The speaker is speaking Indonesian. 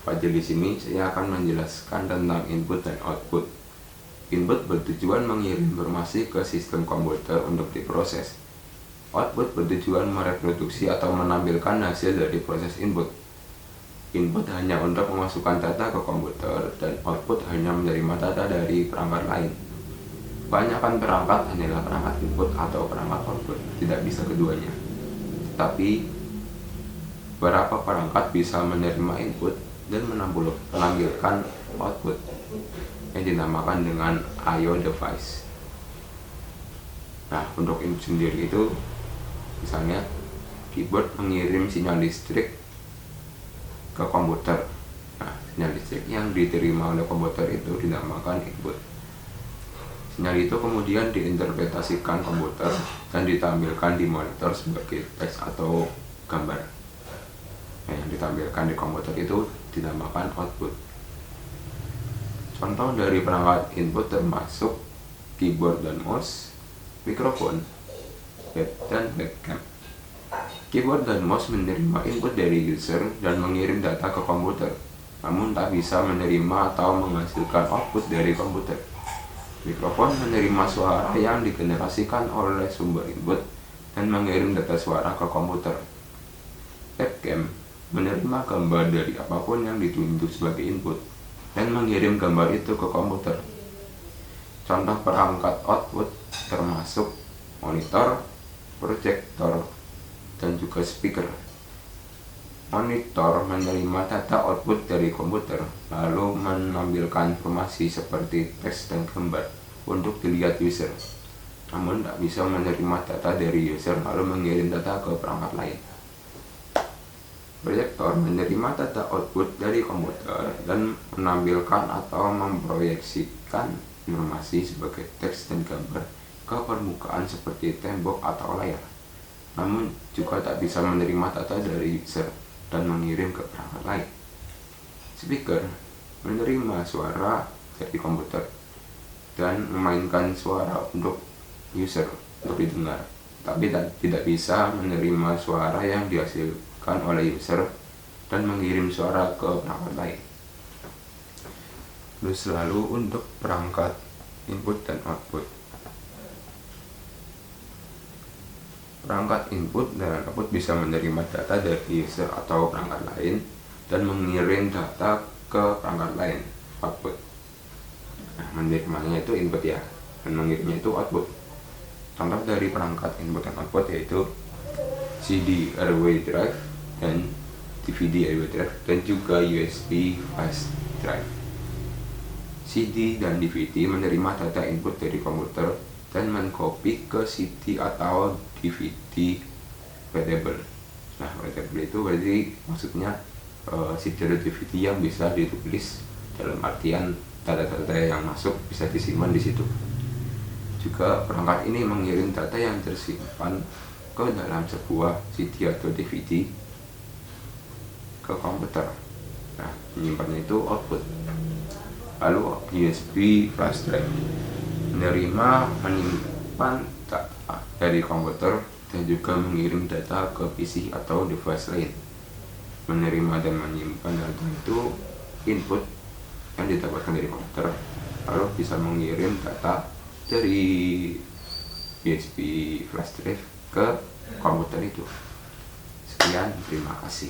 Pada di sini saya akan menjelaskan tentang input dan output. Input bertujuan mengirim informasi ke sistem komputer untuk diproses. Output bertujuan mereproduksi atau menampilkan hasil dari proses input. Input hanya untuk memasukkan data ke komputer dan output hanya menerima data dari perangkat lain. Kebanyakan perangkat hanyalah perangkat input atau perangkat output, tidak bisa keduanya. Tapi beberapa perangkat bisa menerima input dan menampilkan output yang dinamakan dengan I/O device. Nah, untuk input sendiri itu misalnya keyboard mengirim sinyal listrik ke komputer. Nah, sinyal listrik yang diterima oleh komputer itu dinamakan input. Sinyal itu kemudian diinterpretasikan komputer dan ditampilkan di monitor sebagai teks atau gambar. Nah, yang ditampilkan di komputer itu dinamakan output. Contoh dari perangkat input termasuk keyboard dan mouse, mikrofon, dan webcam. Keyboard dan mouse menerima input dari user dan mengirim data ke komputer, namun tak bisa menerima atau menghasilkan output dari komputer. Mikrofon menerima suara yang digenerasikan oleh sumber input dan mengirim data suara ke komputer. Webcam menerima gambar dari apapun yang ditunjuk sebagai input dan mengirim gambar itu ke komputer. Contoh perangkat output termasuk monitor, proyektor, dan juga speaker. Monitor menerima data output dari komputer lalu menampilkan informasi seperti teks dan gambar untuk dilihat user, namun tak bisa menerima data dari user lalu mengirim data ke perangkat lain. Proyektor menerima data output dari komputer dan menampilkan atau memproyeksikan informasi sebagai teks dan gambar ke permukaan seperti tembok atau layar, namun juga tak bisa menerima data dari user dan mengirim ke perangkat lain. Speaker menerima suara dari komputer dan memainkan suara untuk user untuk didengar, tapi tidak bisa menerima suara yang dihasilkan oleh user dan mengirim suara ke perangkat lain. Terus lalu untuk perangkat input dan output. Perangkat input dan output bisa menerima data dari user atau perangkat lain dan mengirim data ke perangkat lain, output. Nah, menerimanya itu input ya, dan mengirimnya itu output. Contoh dari perangkat input dan output yaitu CD airway drive dan DVD airway drive dan juga USB flash drive. CD dan DVD menerima data input dari komputer dan mengcopy ke CD atau DVD readable. Nah, readable itu berarti maksudnya CD atau DVD yang bisa ditulis, dalam artian data-data yang masuk bisa disimpan di situ. Juga perangkat ini mengirim data yang tersimpan ke dalam sebuah CD atau DVD ke komputer. Nah, menyimpannya itu output. Lalu USB flash drive menerima, menyimpan data dari komputer dan juga mengirim data ke PC atau device lain. Menerima dan menyimpan data itu input yang didapatkan dari komputer, lalu bisa mengirim data dari USB flash drive ke komputer itu. Sekian, terima kasih.